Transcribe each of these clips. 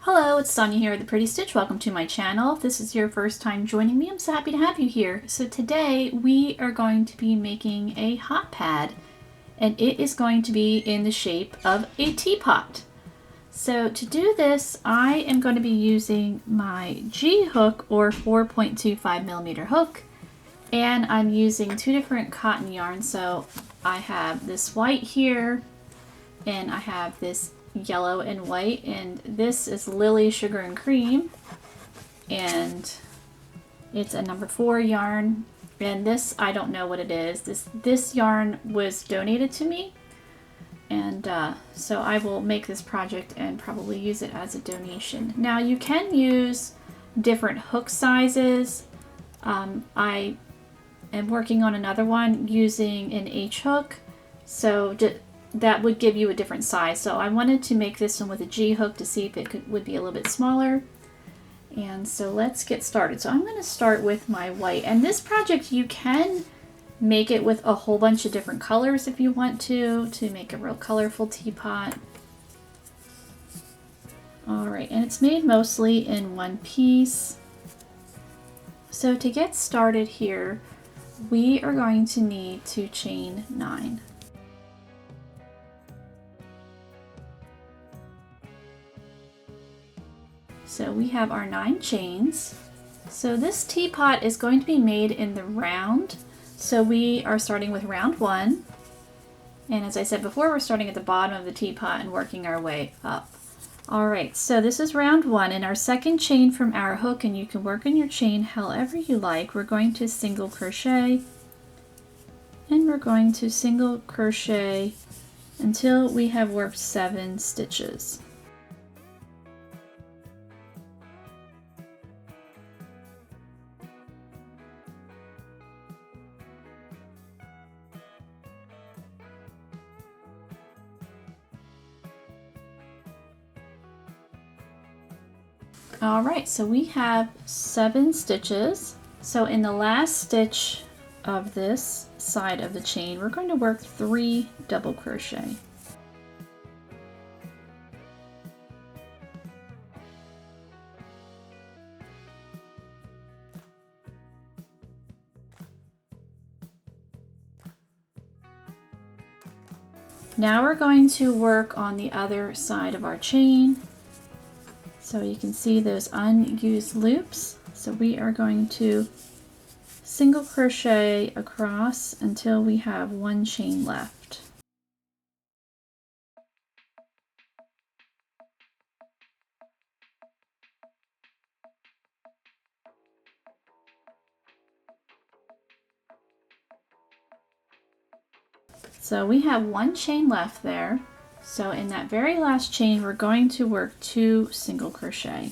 Hello, it's Sonia here at The Pretty Stitch. Welcome to my channel. If this is your first time joining me, I'm so happy to have you here. So today we are going to be making a hot pad, and it is going to be in the shape of a teapot. So to do this, I am going to be using my G hook or 4.25mm hook, and I'm using two different cotton yarns. So I have this white here, and I have this yellow and white, and this is Lily Sugar and Cream, and it's a number 4 yarn, and this, I don't know what it is. This yarn was donated to me, and so I will make this project and probably use it as a donation. Now you can use different hook sizes. I am working on another one using an H hook, so that would give you a different size. So I wanted to make this one with a G hook to see if it would be a little bit smaller. And so let's get started. So I'm going to start with my white. And this project, you can make it with a whole bunch of different colors if you want to make a real colorful teapot. All right, and it's made mostly in one piece. So to get started here, we are going to need to chain 9. So we have our 9 chains. So this teapot is going to be made in the round. So we are starting with round 1. And as I said before, we're starting at the bottom of the teapot and working our way up. All right, so this is round 1, and our second chain from our hook, and you can work on your chain however you like. We're going to single crochet, and we're going to single crochet until we have worked 7 stitches. Alright, so we have 7 stitches. So in the last stitch of this side of the chain, we're going to work 3 double crochet. Now we're going to work on the other side of our chain. So you can see those unused loops. So we are going to single crochet across until we have 1 chain left. So we have 1 chain left there. So in that very last chain, we're going to work 2 single crochet.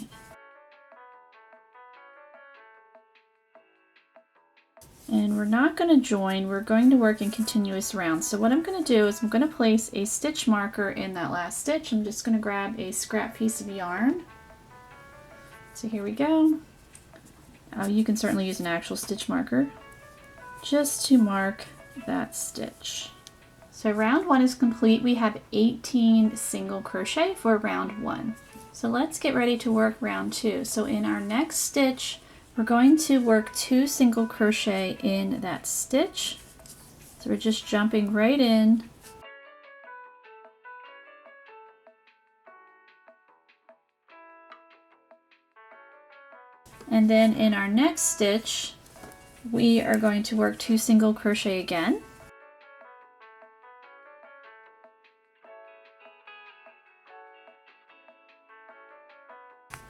And we're not going to join, we're going to work in continuous rounds. So what I'm going to do is I'm going to place a stitch marker in that last stitch. I'm just going to grab a scrap piece of yarn. So here we go. You can certainly use an actual stitch marker just to mark that stitch. So round 1 is complete. We have 18 single crochet for round 1. So let's get ready to work round 2. So in our next stitch, we're going to work 2 single crochet in that stitch. So we're just jumping right in. And then in our next stitch, we are going to work 2 single crochet again.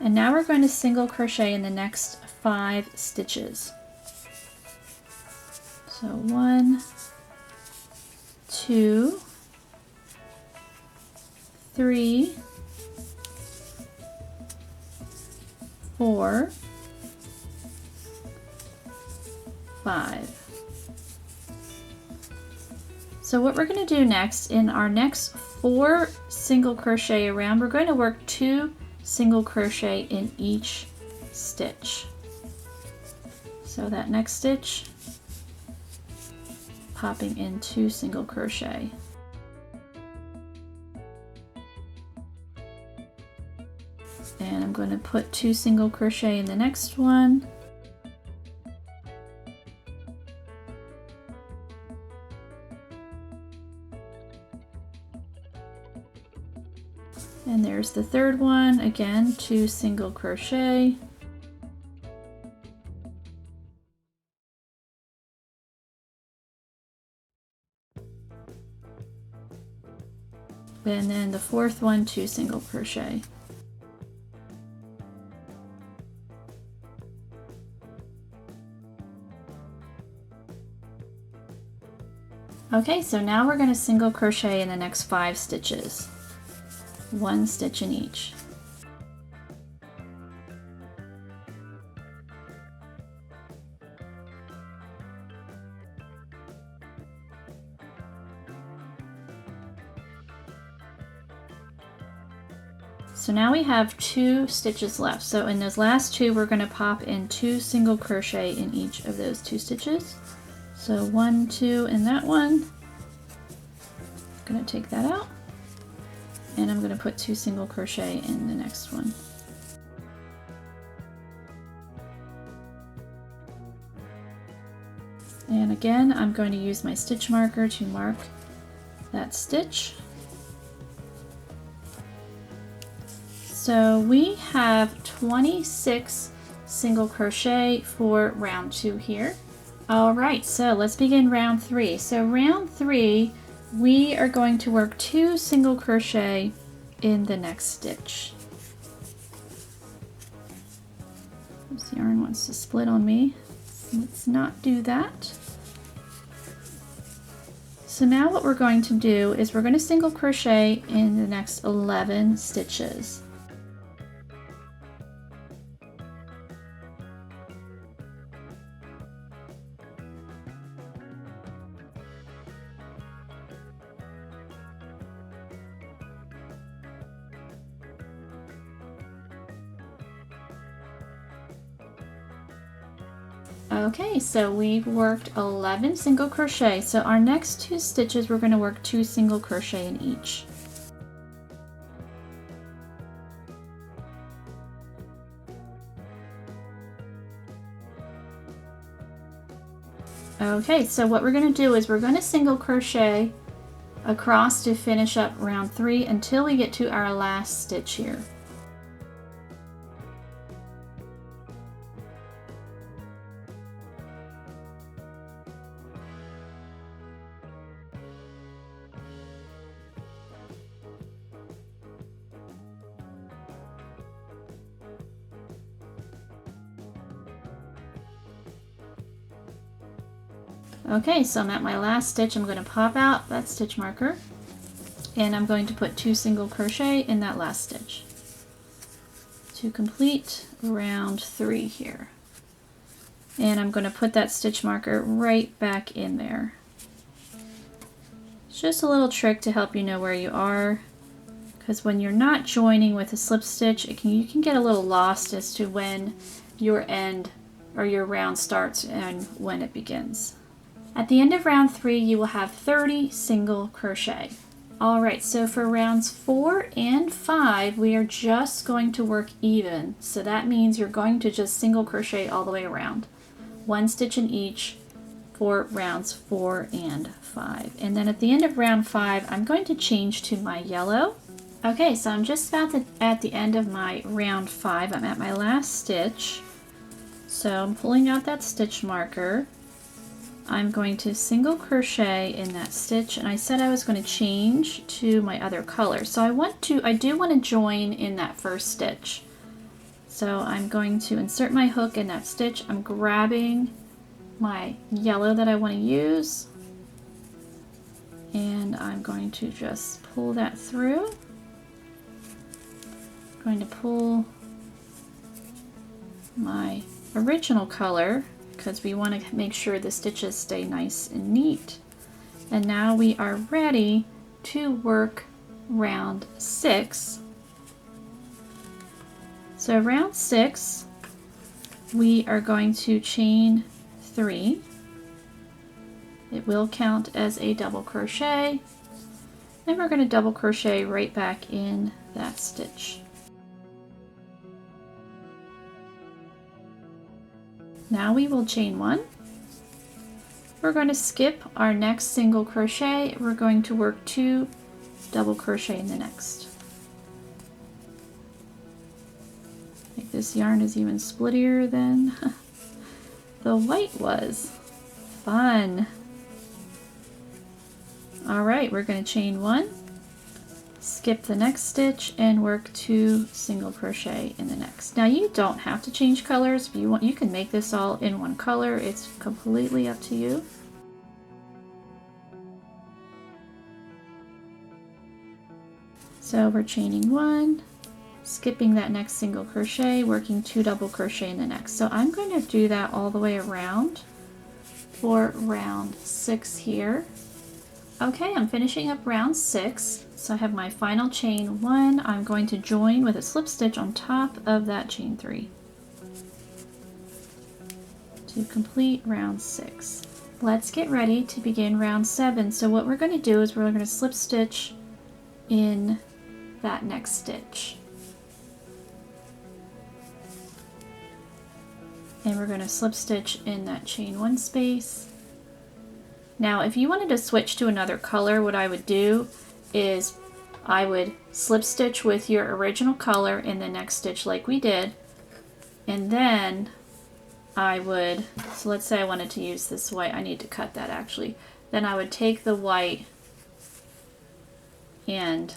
And now we're going to single crochet in the next 5 stitches. So 1, 2, 3, 4, 5. So what we're going to do next, in our next 4 single crochet around, we're going to work 2 single crochet in each stitch. So that next stitch, popping in 2 single crochet. And I'm going to put 2 single crochet in the next one. And there's the third one, again 2 single crochet. And then the fourth one, 2 single crochet. Okay, so now we're going to single crochet in the next 5 stitches. 1 stitch in each. So now we have 2 stitches left. So in those last 2, we're going to pop in 2 single crochet in each of those 2 stitches. So 1, 2 in that one. I'm going to take that out. And I'm going to put 2 single crochet in the next one. And again, I'm going to use my stitch marker to mark that stitch. So we have 26 single crochet for round 2 here. All right, so let's begin round 3. So round 3, we are going to work 2 single crochet in the next stitch. This yarn wants to split on me. Let's not do that. So now what we're going to do is we're going to single crochet in the next 11 stitches. Okay, so we've worked 11 single crochet. So our next 2 stitches, we're going to work 2 single crochet in each. Okay, so what we're going to do is we're going to single crochet across to finish up round 3 until we get to our last stitch here. Okay, so I'm at my last stitch. I'm going to pop out that stitch marker and I'm going to put 2 single crochet in that last stitch to complete round 3 here. And I'm going to put that stitch marker right back in there. It's just a little trick to help you know where you are, because when you're not joining with a slip stitch, you can get a little lost as to when your end or your round starts and when it begins. At the end of round 3, you will have 30 single crochet. Alright, so for rounds 4 and 5, we are just going to work even. So that means you're going to just single crochet all the way around. 1 stitch in each for rounds 4 and 5. And then at the end of round 5, I'm going to change to my yellow. Okay, so I'm just about at the end of my round 5. I'm at my last stitch. So I'm pulling out that stitch marker. I'm going to single crochet in that stitch, and I said I was going to change to my other color. So I do want to join in that first stitch. So I'm going to insert my hook in that stitch. I'm grabbing my yellow that I want to use, and I'm going to just pull that through. I'm going to pull my original color, because we want to make sure the stitches stay nice and neat. And now we are ready to work round 6. So round 6, we are going to chain 3. It will count as a double crochet, and we're going to double crochet right back in that stitch. Now we will chain 1. We're going to skip our next single crochet. We're going to work 2 double crochet in the next. I think this yarn is even splittier than the white was. Fun. All right, we're going to chain 1, skip the next stitch, and work 2 single crochet in the next. Now you don't have to change colors. If you want, you can make this all in one color. It's completely up to you. So we're chaining 1, skipping that next single crochet, working 2 double crochet in the next. So I'm going to do that all the way around for round 6 here. Okay, I'm finishing up round 6. So I have my final chain 1. I'm going to join with a slip stitch on top of that chain 3 to complete round 6. Let's get ready to begin round 7. So what we're going to do is we're going to slip stitch in that next stitch. And we're going to slip stitch in that chain 1 space. Now if you wanted to switch to another color, what I would do is I would slip stitch with your original color in the next stitch like we did, and then I would, so let's say I wanted to use this white, I need to cut that actually, then I would take the white and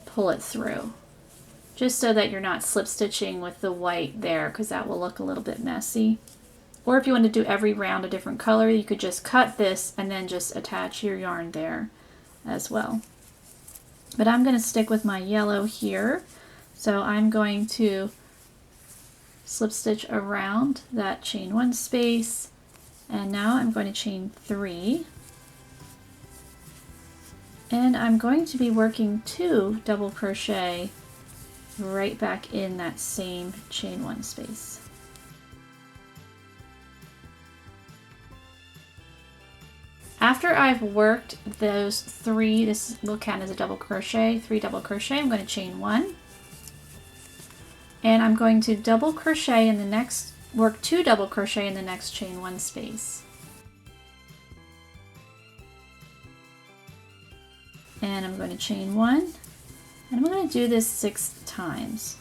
pull it through, just so that you're not slip stitching with the white there, because that will look a little bit messy. Or if you want to do every round a different color, you could just cut this and then just attach your yarn there as well. But I'm going to stick with my yellow here, so I'm going to slip stitch around that chain 1 space, and now I'm going to chain 3. And I'm going to be working 2 double crochet right back in that same chain 1 space. After I've worked those 3, this will count as a double crochet, 3 double crochet, I'm going to chain 1. And I'm going to double crochet in the next, work 2 double crochet in the next chain 1 space. And I'm going to chain 1, and I'm going to do this 6 times.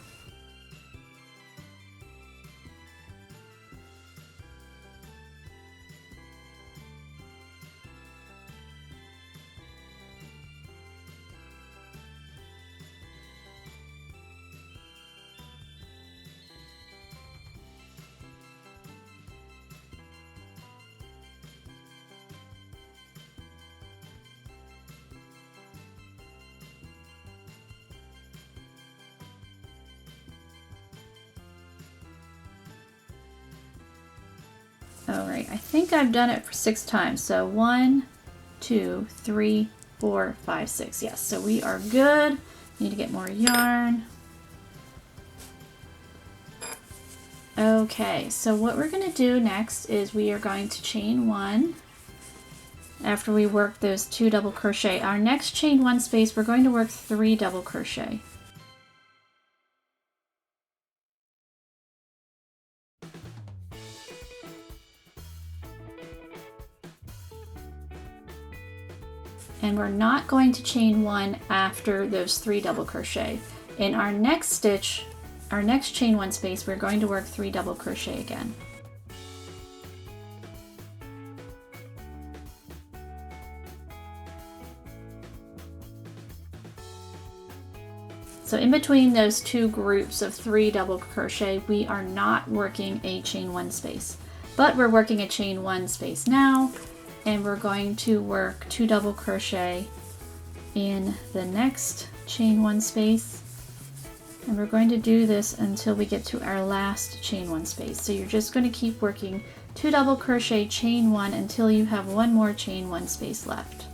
Alright, I think I've done it for 6 times. So 1, 2, 3, 4, 5, 6. Yes, so we are good. Need to get more yarn. Okay, so what we're going to do next is we are going to chain 1 after we work those 2 double crochet. Our next chain 1 space, we're going to work 3 double crochet. And we're not going to chain 1 after those 3 double crochet. In our next stitch, our next chain 1 space, we're going to work 3 double crochet again. So in between those 2 groups of 3 double crochet, we are not working a chain 1 space, but we're working a chain 1 space now. And we're going to work 2 double crochet in the next chain 1 space, and we're going to do this until we get to our last chain 1 space. So you're just going to keep working 2 double crochet, chain 1 until you have 1 more chain 1 space left.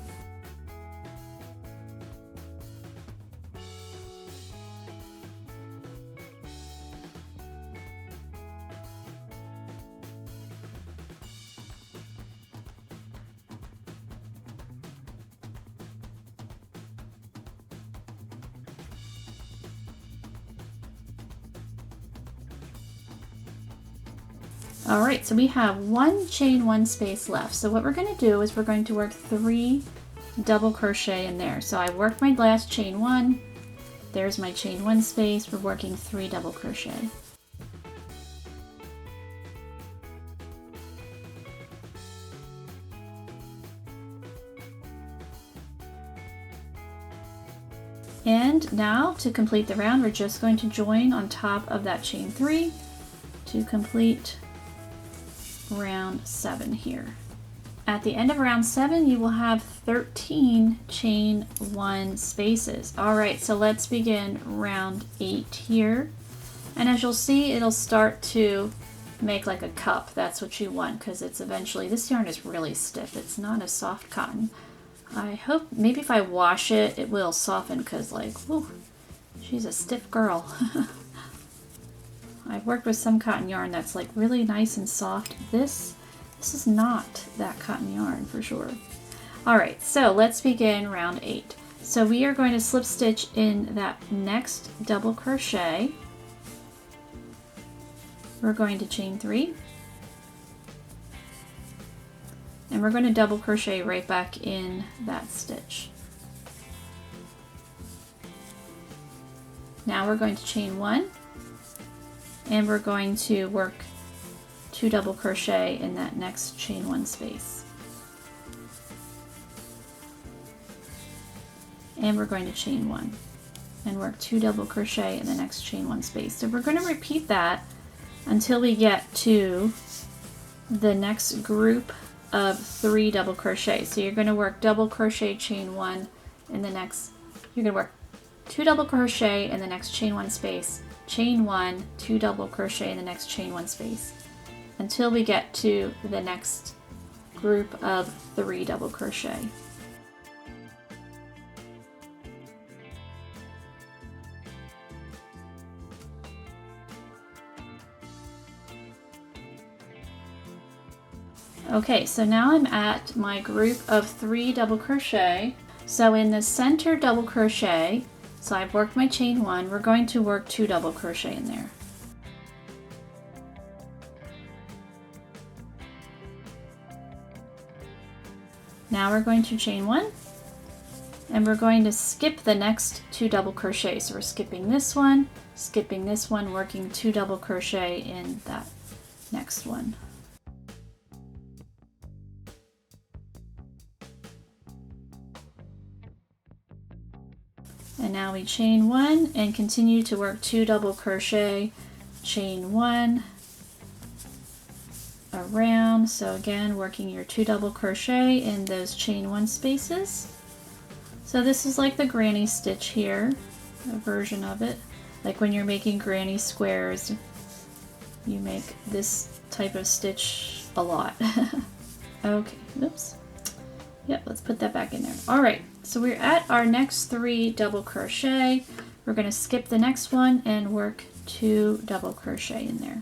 All right, so we have one chain one space left. So what we're going to do is we're going to work 3 double crochet in there. So I worked my last chain one. There's my chain one space. We're working 3 double crochet. And now to complete the round, we're just going to join on top of that chain 3 to complete round 7 here. At the end of round 7, you will have 13 chain 1 spaces. All right, so let's begin round 8 here. And as you'll see, it'll start to make like a cup. That's what you want, because it's eventually, this yarn is really stiff. It's not a soft cotton. I hope maybe if I wash it, it will soften, because like, whew, she's a stiff girl. I've worked with some cotton yarn that's like really nice and soft. This is not that cotton yarn for sure. All right, so let's begin round 8. So we are going to slip stitch in that next double crochet. We're going to chain 3. And we're going to double crochet right back in that stitch. Now we're going to chain 1, and we're going to work 2 double crochet in that next chain 1 space. And we're going to chain 1 and work 2 double crochet in the next chain 1 space. So we're going to repeat that until we get to the next group of 3 double crochet. So you're going to work double crochet chain 1 in the next, you're going to work 2 double crochet in the next chain 1 space, chain 1, 2 double crochet in the next chain 1 space, until we get to the next group of 3 double crochet. Okay, so now I'm at my group of 3 double crochet. So in the center double crochet, so I've worked my chain 1, we're going to work 2 double crochet in there. Now we're going to chain 1, and we're going to skip the next 2 double crochet. So we're skipping this one, working 2 double crochet in that next one. And now we chain 1 and continue to work 2 double crochet, chain 1 around. So again, working your 2 double crochet in those chain 1 spaces. So this is like the granny stitch here, a version of it. Like when you're making granny squares, you make this type of stitch a lot. Okay, oops. Yep, let's put that back in there. All right, so we're at our next 3 double crochet. We're going to skip the next one and work 2 double crochet in there.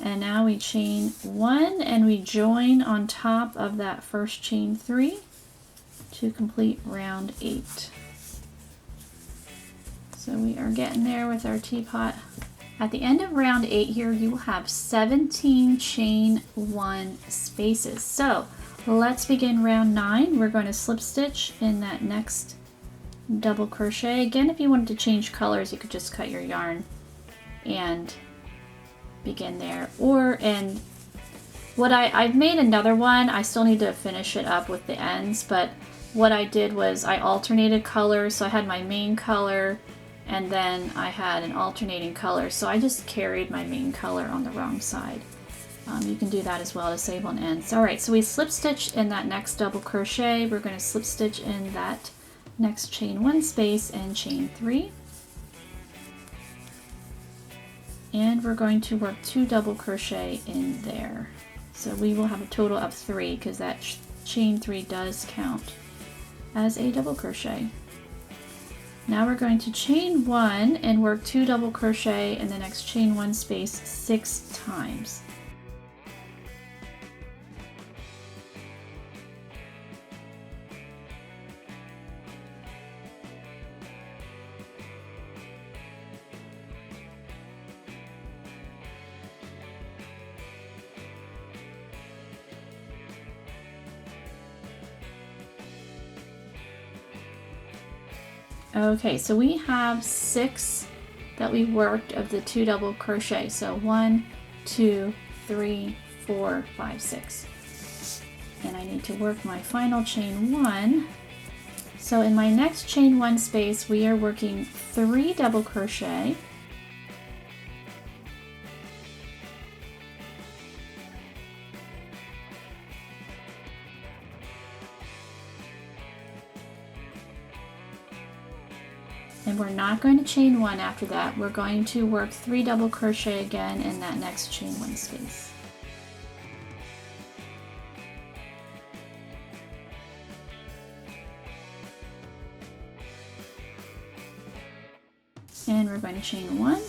And now we chain 1 and we join on top of that first chain 3 to complete round 8. So we are getting there with our teapot. At the end of round 8 here, you will have 17 chain 1 spaces. So let's begin round 9. We're going to slip stitch in that next double crochet. Again, if you wanted to change colors, you could just cut your yarn and begin there. And what I've made another one. I still need to finish it up with the ends, but what I did was I alternated colors. So I had my main color, and then I had an alternating color, so I just carried my main color on the wrong side. You can do that as well to save on ends. All right, so we slip stitched in that next double crochet. We're going to slip stitch in that next chain 1 space and chain 3. And we're going to work 2 double crochet in there. So we will have a total of 3 because that chain 3 does count as a double crochet. Now we're going to chain 1 and work 2 double crochet in the next chain 1 space 6 times. Okay, so we have 6 that we worked of the 2 double crochet. So 1, 2, 3, 4, 5, 6. And I need to work my final chain 1. So in my next chain 1 space, we are working 3 double crochet. And we're not going to chain 1 after that. We're going to work 3 double crochet again in that next chain 1 space. And we're going to chain 1.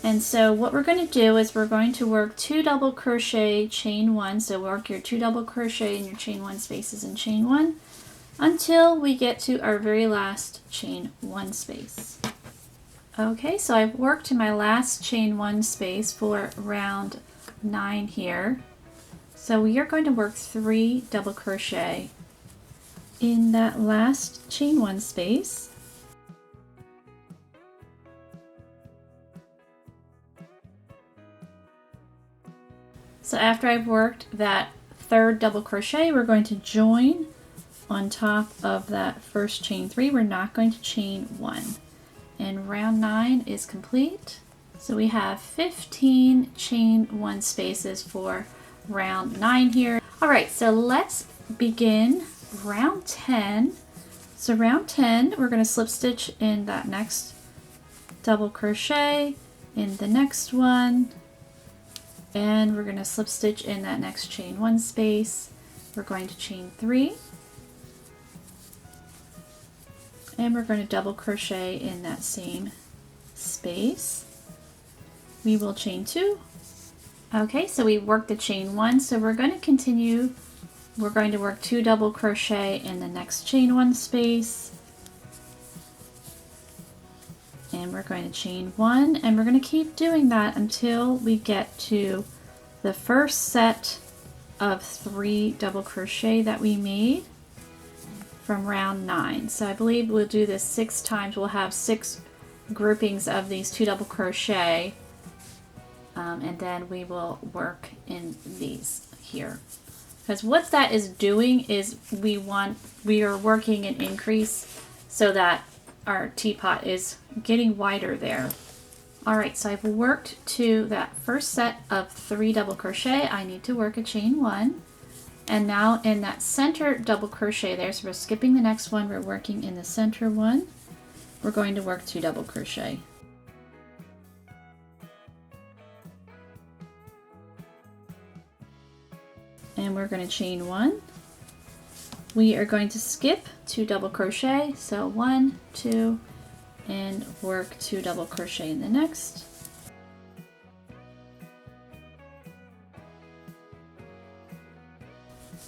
And so what we're going to do is we're going to work 2 double crochet, chain 1. So work your 2 double crochet in your chain 1 spaces in chain 1 until we get to our very last chain 1 space. Okay, so I've worked in my last chain 1 space for round 9 here. So we are going to work 3 double crochet in that last chain 1 space. So after I've worked that 3rd double crochet, we're going to join on top of that first chain 3. We're not going to chain 1. And round 9 is complete. So we have 15 chain 1 spaces for round 9 here. All right, so let's begin round 10. So round 10, we're going to slip stitch in that next double crochet, in the next one, and we're going to slip stitch in that next chain 1 space. We're going to chain 3. And we're going to double crochet in that same space. We will chain 2. Okay, so we worked the chain 1, so we're going to continue. We're going to work 2 double crochet in the next chain 1 space. And we're going to chain 1, and we're going to keep doing that until we get to the first set of 3 double crochet that we made from round 9. So I believe we'll do this 6 times. We'll have 6 groupings of these 2 double crochet, and then we will work in these here. Because what that is doing is we are working an increase so that our teapot is getting wider there. All right, so I've worked to that first set of 3 double crochet. I need to work a chain 1. And now in that center double crochet there, so we're skipping the next one, we're working in the center one. We're going to work 2 double crochet. And we're going to chain 1. We are going to skip 2 double crochet, so 1, 2, and work 2 double crochet in the next.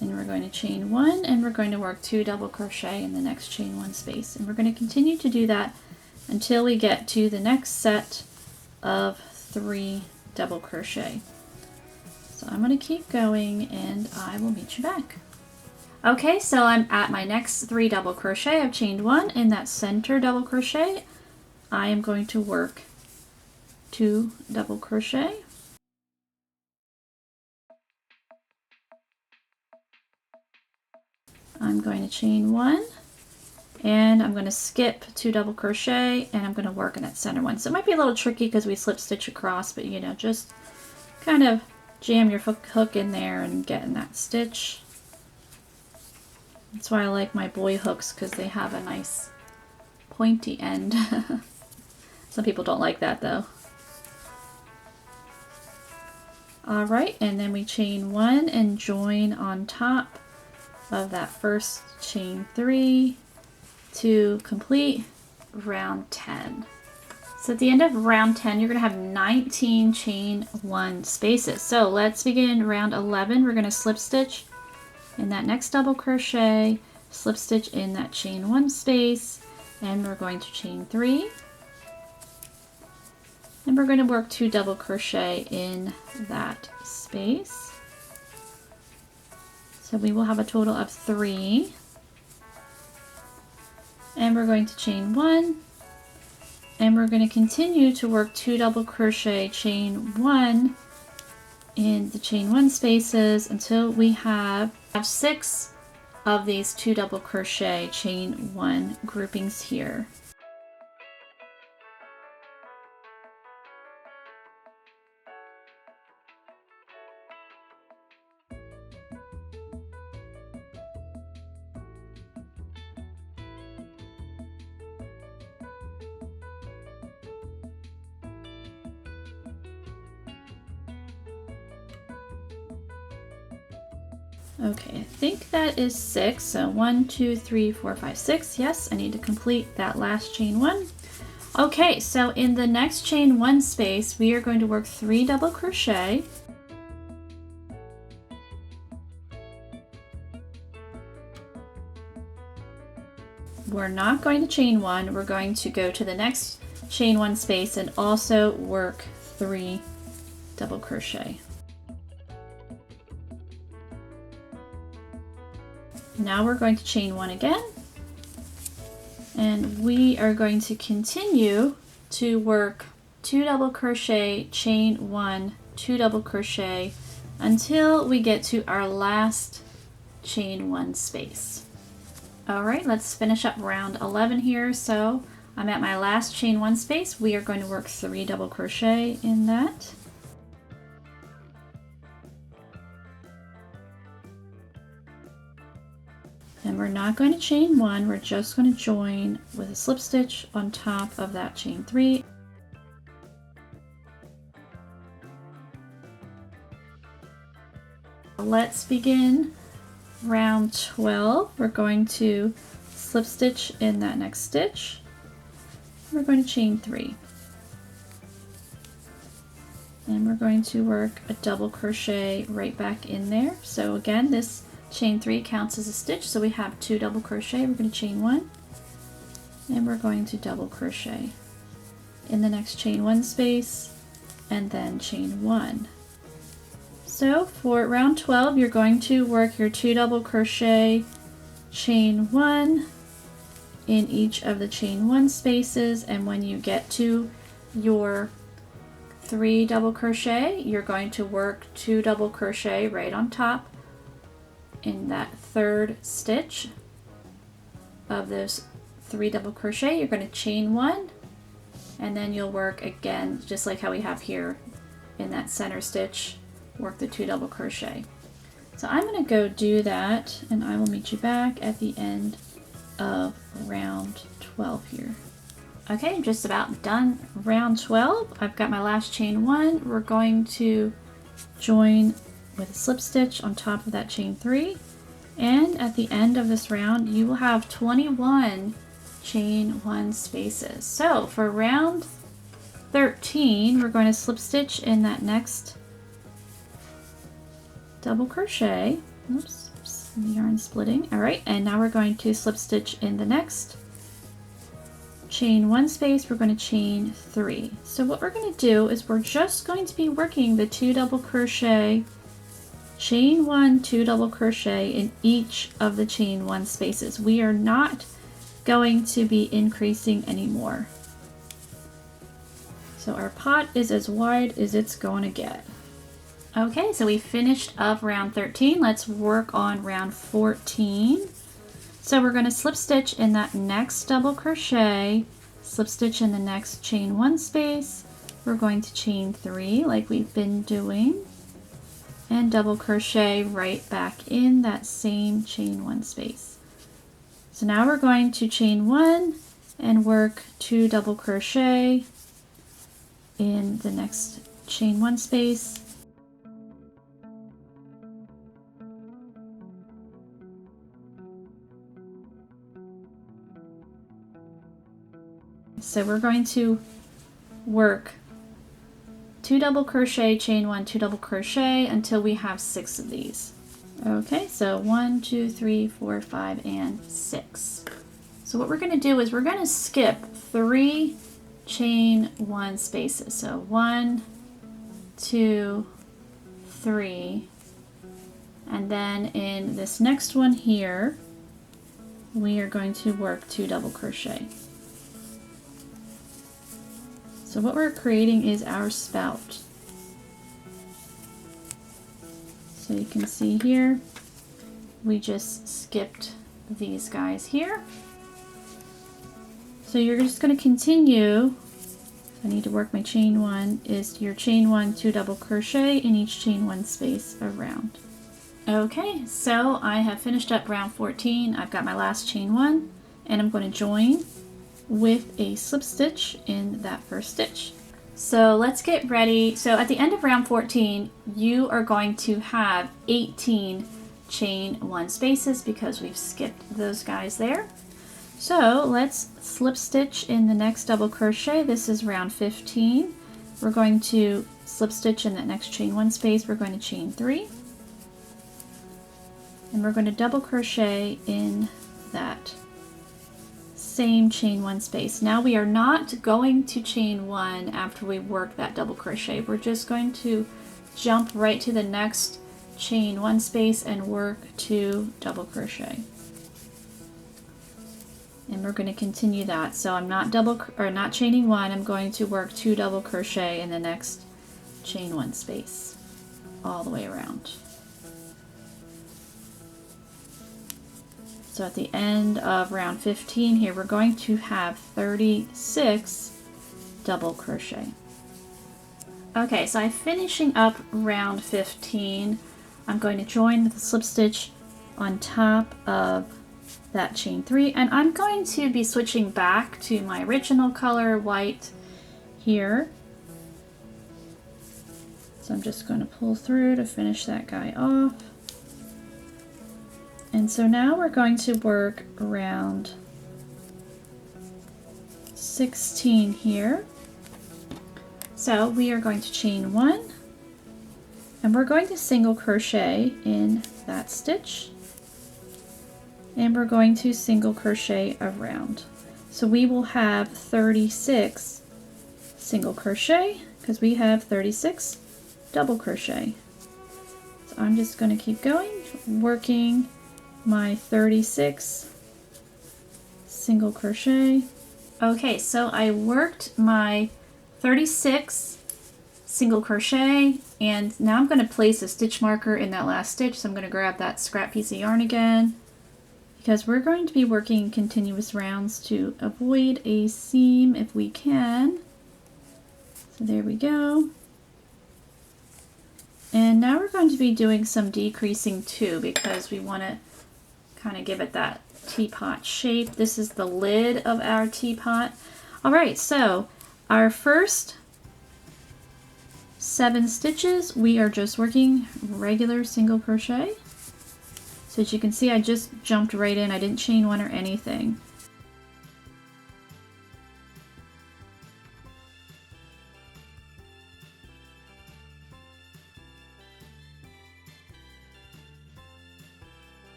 And we're going to chain 1, and we're going to work 2 double crochet in the next chain 1 space. And we're going to continue to do that until we get to the next set of 3 double crochet. So I'm going to keep going, and I will meet you back. Okay, so I'm at my next 3 double crochet. I've chained 1 in that center double crochet. I am going to work 2 double crochet. I'm going to chain 1, and I'm going to skip 2 double crochet, and I'm going to work in that center one. So it might be a little tricky because we slip stitch across, but you know, just kind of jam your hook in there and get in that stitch. That's why I like my boy hooks, because they have a nice pointy end. Some people don't like that though. All right, and then we chain 1 and join on top of that first chain 3 to complete round 10. So at the end of round 10, you're going to have 19 chain 1 spaces. So let's begin round 11. We're going to slip stitch in that next double crochet, slip stitch in that chain 1 space, and we're going to chain 3. And we're going to work 2 double crochet in that space. So we will have a total of 3. and we're going to chain 1, and we're going to continue to work 2 double crochet, chain 1 in the chain 1 spaces until we have 6 of these 2 double crochet, chain 1 groupings here. Okay, I think that is 6. So 1, 2, 3, 4, 5, 6. Yes, I need to complete that last chain 1. Okay, so in the next chain 1 space, we are going to work 3 double crochet. We're not going to chain 1. We're going to go to the next chain 1 space and also work 3 double crochet. Now we're going to chain 1 again, and we are going to continue to work 2 double crochet, chain 1, 2 double crochet until we get to our last chain 1 space. All right, let's finish up round 11 here. So I'm at my last chain 1 space. We are going to work 3 double crochet in that. And we're not going to chain 1, we're just going to join with a slip stitch on top of that chain 3. Let's begin round 12. We're going to slip stitch in that next stitch. We're going to chain 3. And we're going to work a double crochet right back in there. So again, this chain 3 counts as a stitch, so we have 2 double crochet. We're going to chain 1, and we're going to double crochet in the next chain 1 space, and then chain 1. So for round 12, you're going to work your 2 double crochet, chain 1 in each of the chain 1 spaces, and when you get to your 3 double crochet, you're going to work 2 double crochet right on top in that 3rd stitch of those 3 double crochet. You're going to chain 1, and then you'll work again just like how we have here in that center stitch, work the 2 double crochet. So I'm going to go do that, and I will meet you back at the end of round 12 here. Okay, I'm just about done round 12. I've got my last chain 1. We're going to join with a slip stitch on top of that chain 3, and at the end of this round you will have 21 chain 1 spaces. So for round 13, we're going to slip stitch in that next double crochet. Oops, the yarn splitting. All right, and now we're going to slip stitch in the next chain 1 space. We're going to chain 3. So what we're going to do is we're just going to be working the 2 double crochet, chain 1, 2 double crochet in each of the chain 1 spaces. We are not going to be increasing anymore. So our pot is as wide as it's going to get. Okay, so we finished up round 13. Let's work on round 14. So we're going to slip stitch in that next double crochet, slip stitch in the next chain 1 space. We're going to chain 3 like we've been doing, and double crochet right back in that same chain 1 space. So now we're going to chain 1 and work 2 double crochet in the next chain 1 space. So we're going to work 2 double crochet, chain 1, 2 double crochet until we have 6 of these. Okay, so 1, 2, 3, 4, 5, and 6. So what we're going to do is we're going to skip 3 chain 1 spaces. So 1, 2, 3, and then in this next one here, we are going to work 2 double crochet. So what we're creating is our spout. So you can see here, we just skipped these guys here. So you're just going to continue. I need to work my chain 1, is your chain 1, 2 double crochet in each chain 1 space around. Okay, so I have finished up round 14. I've got my last chain 1, and I'm going to join with a slip stitch in that first stitch. So let's get ready. So at the end of round 14, you are going to have 18 chain 1 spaces because we've skipped those guys there. So let's slip stitch in the next double crochet. This is round 15. We're going to slip stitch in that next chain 1 space. We're going to chain 3. And we're going to double crochet in that same chain 1 space. Now we are not going to chain 1 after we work that double crochet. We're just going to jump right to the next chain 1 space and work 2 double crochet. And we're going to continue that. So I'm not not chaining 1. I'm going to work 2 double crochet in the next chain 1 space all the way around. So at the end of round 15 here, we're going to have 36 double crochet. Okay, so I'm finishing up round 15. I'm going to join the slip stitch on top of that chain 3, and I'm going to be switching back to my original color, white, here. So I'm just going to pull through to finish that guy off. And so now we're going to work around 16 here. So we are going to chain 1, and we're going to single crochet in that stitch, and we're going to single crochet around. So we will have 36 single crochet because we have 36 double crochet. So I'm just going to keep going, working my 36 single crochet. Okay, so I worked my 36 single crochet, and now I'm going to place a stitch marker in that last stitch. So I'm going to grab that scrap piece of yarn again, because we're going to be working continuous rounds to avoid a seam if we can. So there we go. And now we're going to be doing some decreasing too, because we want to kind of give it that teapot shape. This is the lid of our teapot. All right, so our first 7 stitches, we are just working regular single crochet. So as you can see, I just jumped right in. I didn't chain 1 or anything.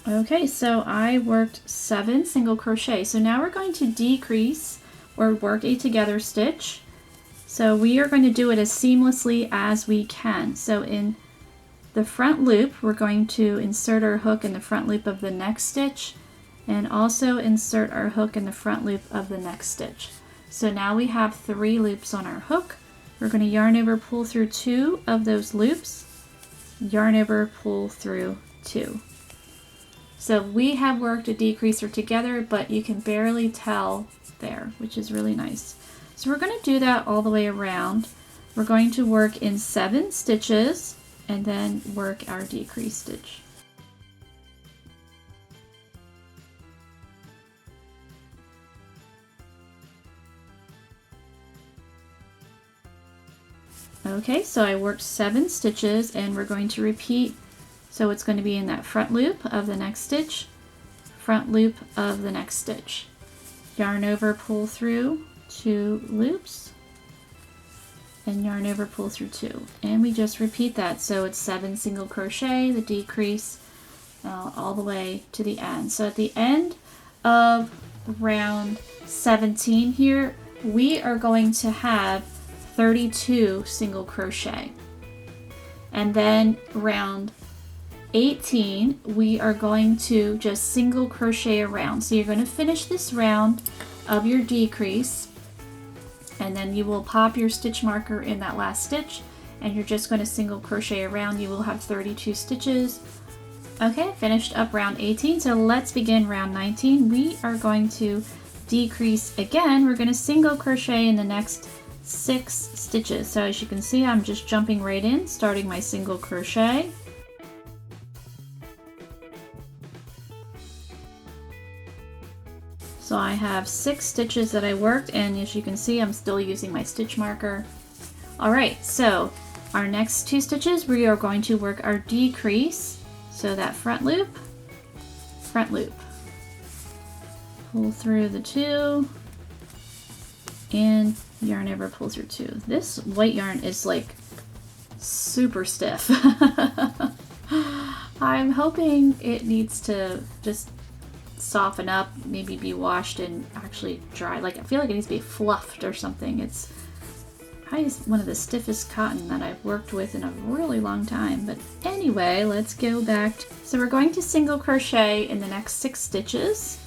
Okay, so I worked 7 single crochet. So now we're going to decrease or work a together stitch. So we are going to do it as seamlessly as we can. So in the front loop, we're going to insert our hook in the front loop of the next stitch, and also insert our hook in the front loop of the next stitch. So now we have 3 loops on our hook. We're going to yarn over, pull through 2 of those loops, yarn over, pull through 2. So we have worked a decreaser together, but you can barely tell there, which is really nice. So we're going to do that all the way around. We're going to work in 7 stitches and then work our decrease stitch. Okay, so I worked 7 stitches, and we're going to repeat. So it's going to be in that front loop of the next stitch, front loop of the next stitch. Yarn over, pull through 2 loops, and yarn over, pull through 2. And we just repeat that. So it's 7 single crochet, the decrease, all the way to the end. So at the end of round 17 here, we are going to have 32 single crochet. And then round 18, we are going to just single crochet around. So you're going to finish this round of your decrease, and then you will pop your stitch marker in that last stitch, and you're just going to single crochet around. You will have 32 stitches. Okay, finished up round 18. So let's begin round 19. We are going to decrease again. We're going to single crochet in the next 6 stitches. So as you can see, I'm just jumping right in, starting my single crochet. So I have 6 stitches that I worked, and as you can see, I'm still using my stitch marker. All right, so our next 2 stitches, we are going to work our decrease. So that front loop, pull through the 2, and yarn over, pull through 2. This white yarn is like super stiff. I'm hoping it needs to just soften up, maybe be washed and actually dry. Like, I feel like it needs to be fluffed or something. It's probably one of the stiffest cotton that I've worked with in a really long time. But anyway, let's go back. So we're going to single crochet in the next 6 stitches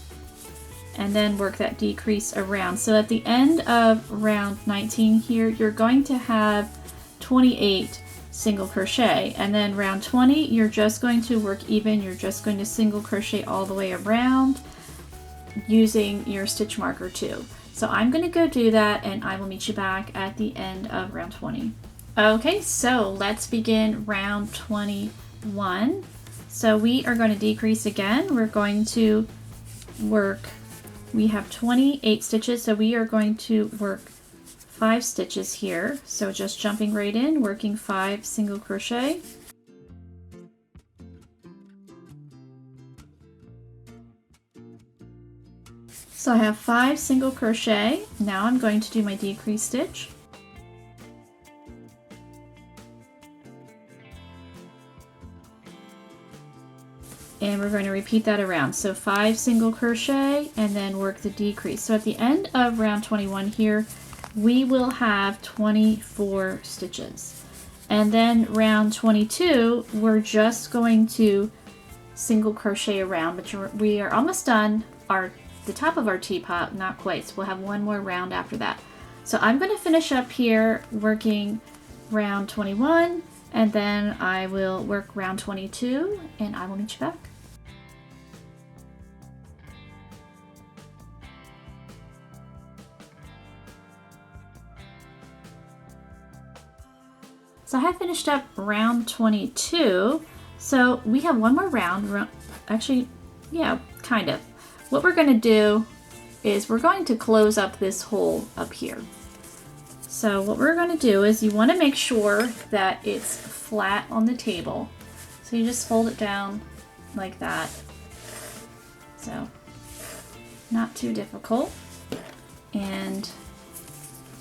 and then work that decrease around. So at the end of round 19 here, you're going to have 28 single crochet, and then round 20 you're just going to work even. You're just going to single crochet all the way around using your stitch marker 2. So I'm going to go do that, and I will meet you back at the end of round 20. Okay, so let's begin round 21. So we are going to decrease again. We're going to work, we have 28 stitches, so we are going to work 5 stitches here. So just jumping right in, working 5 single crochet. So I have 5 single crochet. Now I'm going to do my decrease stitch. And we're going to repeat that around. So 5 single crochet and then work the decrease. So at the end of round 21 here, we will have 24 stitches. And then round 22, we're just going to single crochet around, but we are almost done the top of our teapot, not quite. So we'll have one more round after that. So I'm going to finish up here working round 21, and then I will work round 22, and I will meet you back. So I have finished up round 22. So we have one more round. Actually, yeah, kind of. What we're going to do is we're going to close up this hole up here. So what we're going to do is you want to make sure that it's flat on the table. So you just fold it down like that. So not too difficult. And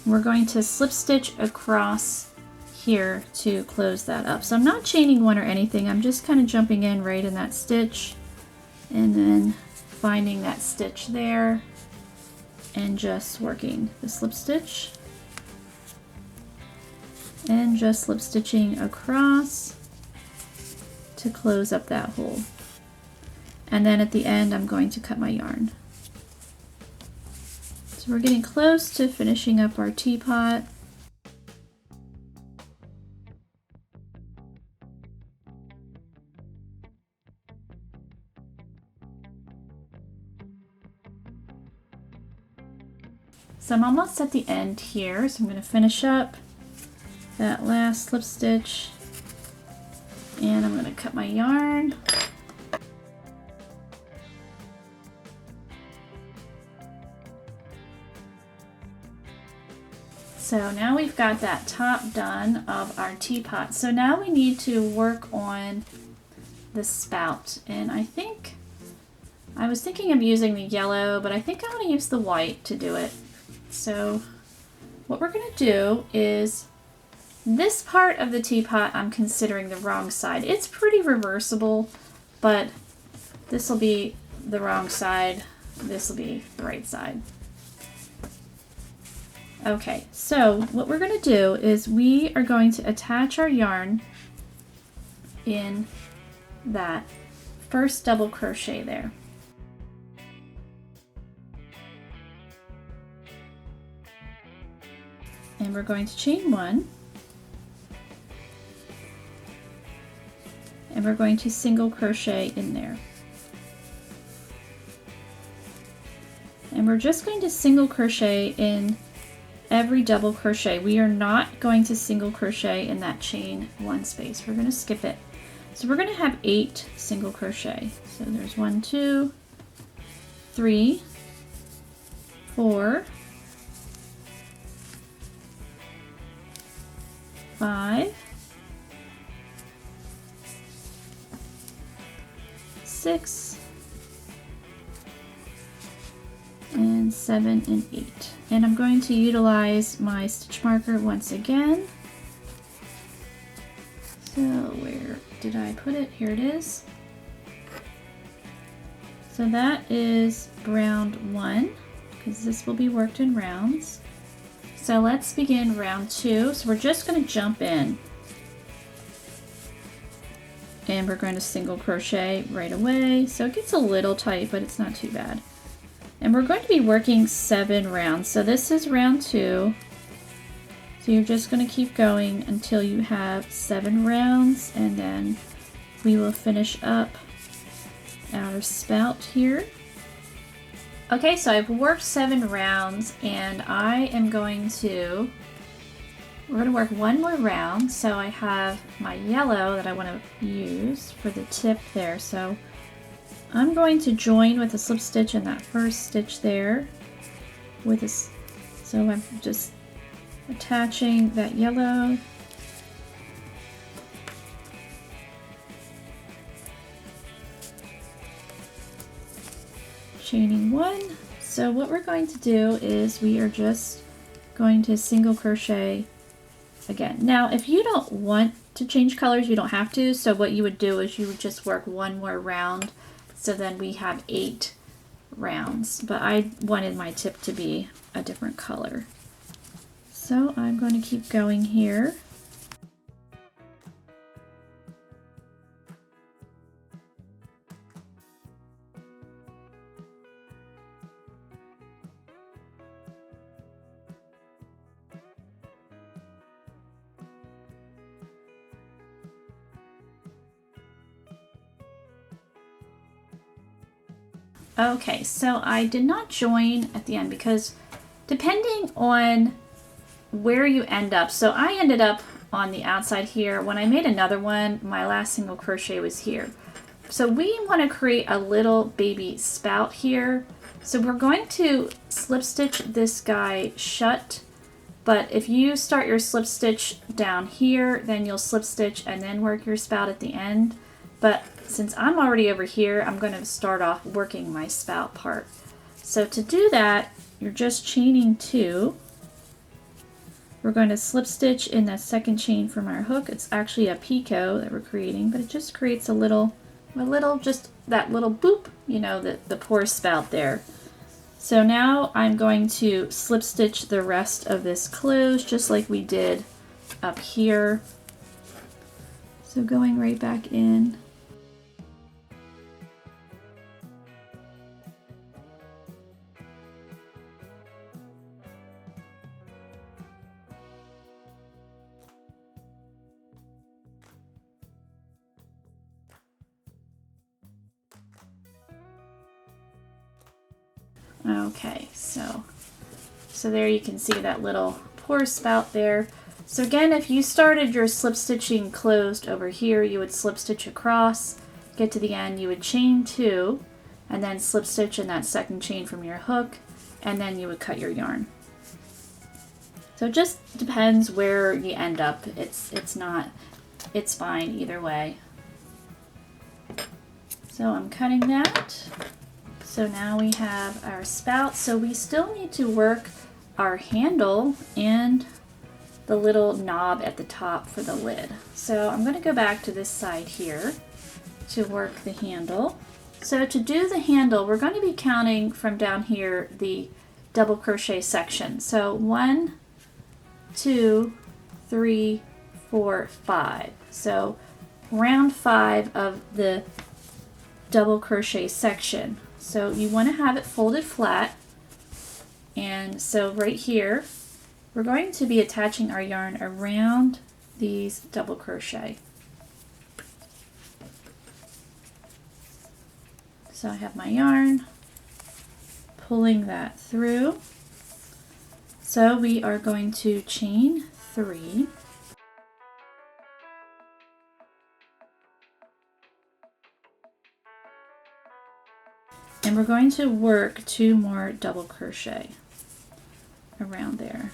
we're going to slip stitch across here to close that up. So I'm not chaining one or anything. I'm just kind of jumping in right in that stitch and then finding that stitch there and just working the slip stitch and just slip stitching across to close up that hole. And then at the end, I'm going to cut my yarn. So we're getting close to finishing up our teapot. So I'm almost at the end here, so I'm going to finish up that last slip stitch, and I'm going to cut my yarn. So now we've got that top done of our teapot. So now we need to work on the spout, and I was thinking of using the yellow, but I think I want to use the white to do it. So what we're going to do is this part of the teapot, I'm considering the wrong side. It's pretty reversible, but this will be the wrong side. This will be the right side. Okay, so what we're going to do is we are going to attach our yarn in that first double crochet there. And we're going to chain 1, and we're going to single crochet in there. And we're just going to single crochet in every double crochet. We are not going to single crochet in that chain 1 space. We're going to skip it. So we're going to have 8 single crochet. So there's 1, 2, 3, 4, 5, 6, and 7 and 8. And I'm going to utilize my stitch marker once again. So where did I put it? Here it is. So that is round 1, because this will be worked in rounds. So let's begin round 2. So we're just going to jump in. And we're going to single crochet right away. So it gets a little tight, but it's not too bad. And we're going to be working 7 rounds. So this is round 2. So you're just going to keep going until you have 7 rounds, and then we will finish up our spout here. Okay, so I've worked 7 rounds, and we're going to work 1 more round. So I have my yellow that I want to use for the tip there. So I'm going to join with a slip stitch in that first stitch there with this. So I'm just attaching that yellow. Chaining 1. So what we're going to do is we are just going to single crochet again. Now if you don't want to change colors, you don't have to. So what you would do is you would just work 1 more round. So then we have 8 rounds, but I wanted my tip to be a different color. So I'm going to keep going here. Okay, so I did not join at the end because depending on where you end up, so I ended up on the outside here. When I made another one, my last single crochet was here. So we want to create a little baby spout here. So we're going to slip stitch this guy shut, but if you start your slip stitch down here, then you'll slip stitch and then work your spout at the end. But since I'm already over here, I'm going to start off working my spout part. So to do that, you're just chaining 2. We're going to slip stitch in that second chain from our hook. It's actually a picot that we're creating, but it just creates a little, just that little boop, you know, the poor spout there. So now I'm going to slip stitch the rest of this closed, just like we did up here. So going right back in. Okay, so there you can see that little pour spout there. So again, if you started your slip stitching closed over here, you would slip stitch across, get to the end, you would chain 2, and then slip stitch in that second chain from your hook, and then you would cut your yarn. So it just depends where you end up. It's fine either way. So I'm cutting that. So now we have our spout. So we still need to work our handle and the little knob at the top for the lid. So I'm going to go back to this side here to work the handle. So to do the handle, we're going to be counting from down here the double crochet section. So 1, 2, 3, 4, 5. So round 5 of the double crochet section. So you want to have it folded flat, and so right here we're going to be attaching our yarn around these double crochet. So I have my yarn, pulling that through. So we are going to chain 3. And we're going to work 2 more double crochet around there.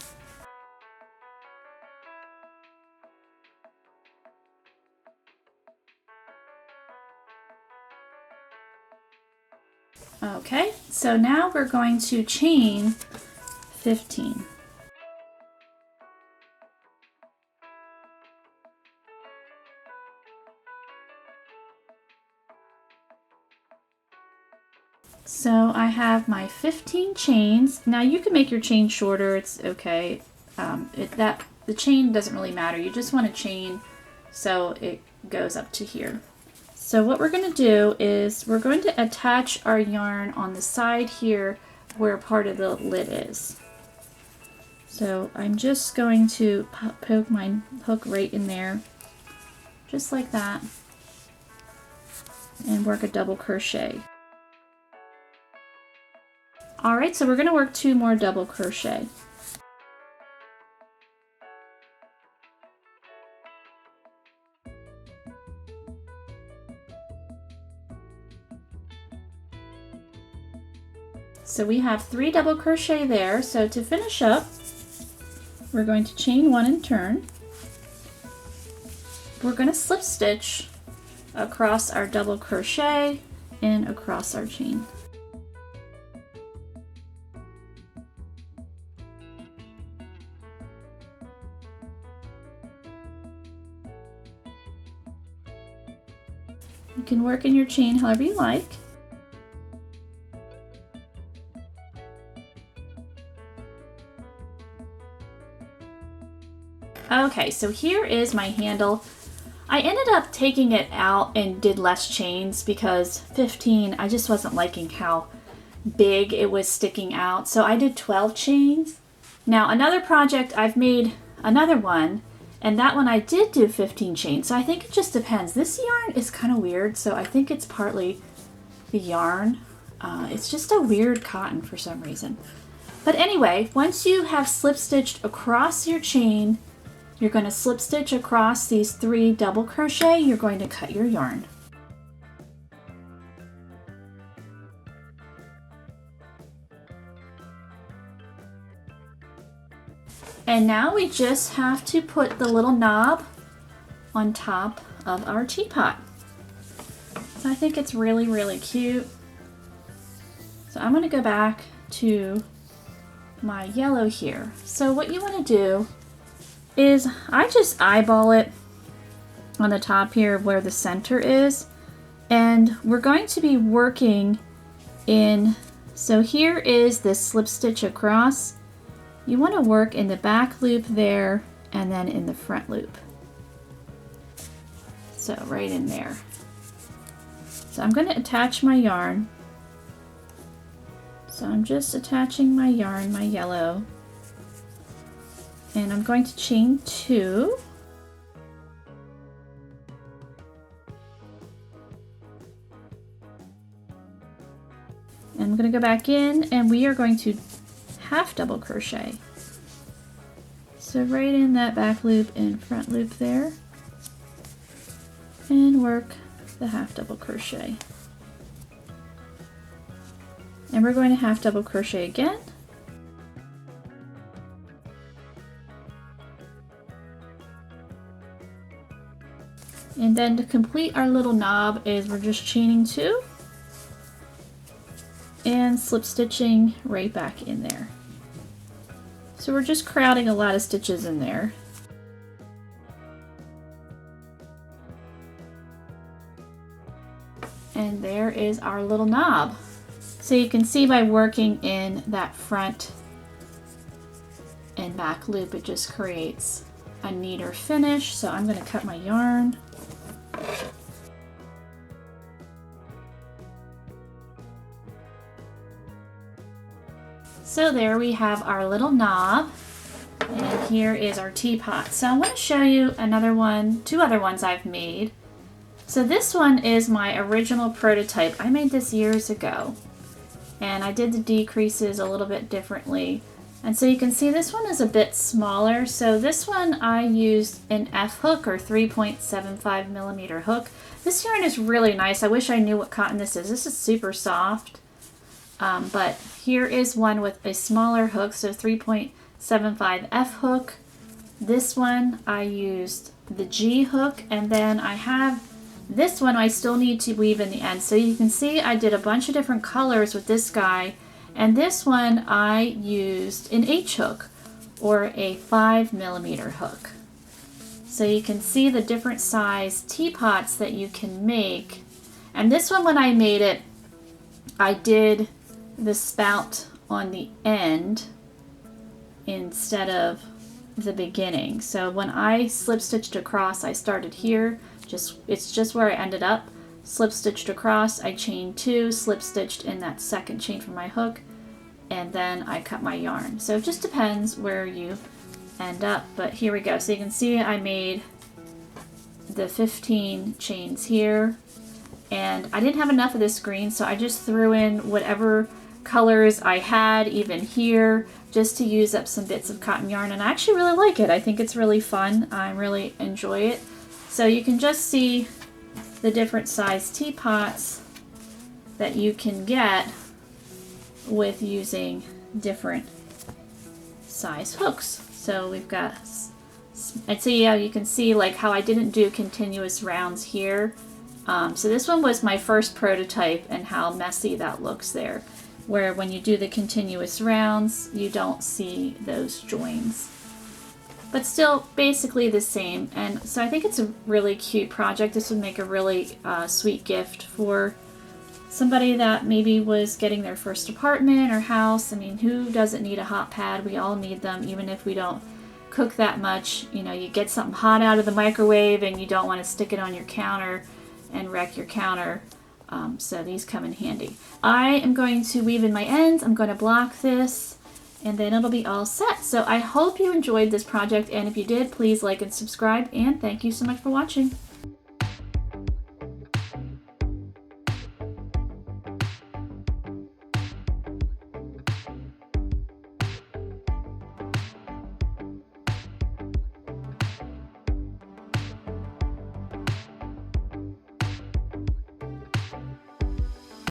Okay, so now we're going to chain 15. So I have my 15 chains. Now you can make your chain shorter, it's okay. The chain doesn't really matter. You just want to chain so it goes up to here. So what we're going to do is we're going to attach our yarn on the side here where part of the lid is. So I'm just going to poke my hook right in there, just like that, and work a double crochet. Alright, so we're going to work 2 more double crochet. So we have 3 double crochet there. So to finish up, we're going to chain 1 and turn. We're going to slip stitch across our double crochet and across our chain. You can work in your chain however you like. Okay, so here is my handle. I ended up taking it out and did less chains because 15, I just wasn't liking how big it was sticking out. So I did 12 chains. Now another project, I've made another one, and that one I did do 15 chains. So I think it just depends. This yarn is kind of weird, so I think it's partly the yarn. It's just a weird cotton for some reason. But anyway, once you have slip stitched across your chain, you're going to slip stitch across these 3 double crochet. You're going to cut your yarn. And now we just have to put the little knob on top of our teapot. So I think it's really, really cute. So I'm going to go back to my yellow here. So what you want to do is I just eyeball it on the top here where the center is, and we're going to be working in, so here is the slip stitch across. You want to work in the back loop there and then in the front loop. So right in there. So I'm going to attach my yarn. So I'm just attaching my yarn, my yellow, and I'm going to chain 2. And I'm going to go back in, and we are going to half double crochet. So right in that back loop and front loop there, and work the half double crochet. And we're going to half double crochet again. And then to complete our little knob is we're just chaining 2 and slip stitching right back in there. So we're just crowding a lot of stitches in there. And there is our little knob. So you can see by working in that front and back loop, it just creates a neater finish. So I'm going to cut my yarn. So there we have our little knob, and here is our teapot. So I want to show you another one, two other ones I've made. So this one is my original prototype. I made this years ago, and I did the decreases a little bit differently. And so you can see this one is a bit smaller. So this one I used an F hook, or 3.75 millimeter hook. This yarn is really nice. I wish I knew what cotton this is. This is super soft. But here is one with a smaller hook, so 3.75 F hook. This one I used the G hook, and then I have this one I still need to weave in the end. So you can see I did a bunch of different colors with this guy, and this one I used an H hook, or a 5 millimeter hook. So you can see the different size teapots that you can make. And this one, when I made it, I did the spout on the end instead of the beginning. So when I slip stitched across, I started here, it's just where I ended up, slip stitched across, I chained 2, slip stitched in that second chain from my hook, and then I cut my yarn. So it just depends where you end up, but here we go. So you can see I made the 15 chains here, and I didn't have enough of this green, so I just threw in whatever colors I had, even here, just to use up some bits of cotton yarn. And I actually really like it. I think it's really fun. I really enjoy it. So you can just see the different size teapots that you can get with using different size hooks. So we've got, and so yeah, you can see like how I didn't do continuous rounds here. So this one was my first prototype, and how messy that looks there, where when you do the continuous rounds, you don't see those joins. But still basically the same. And so I think it's a really cute project. This would make a really sweet gift for somebody that maybe was getting their first apartment or house. I mean, who doesn't need a hot pad? We all need them, even if we don't cook that much. You know, you get something hot out of the microwave and you don't want to stick it on your counter and wreck your counter. So these come in handy. I am going to weave in my ends. I'm going to block this, and then it'll be all set. So I hope you enjoyed this project, and if you did, please like and subscribe, and thank you so much for watching.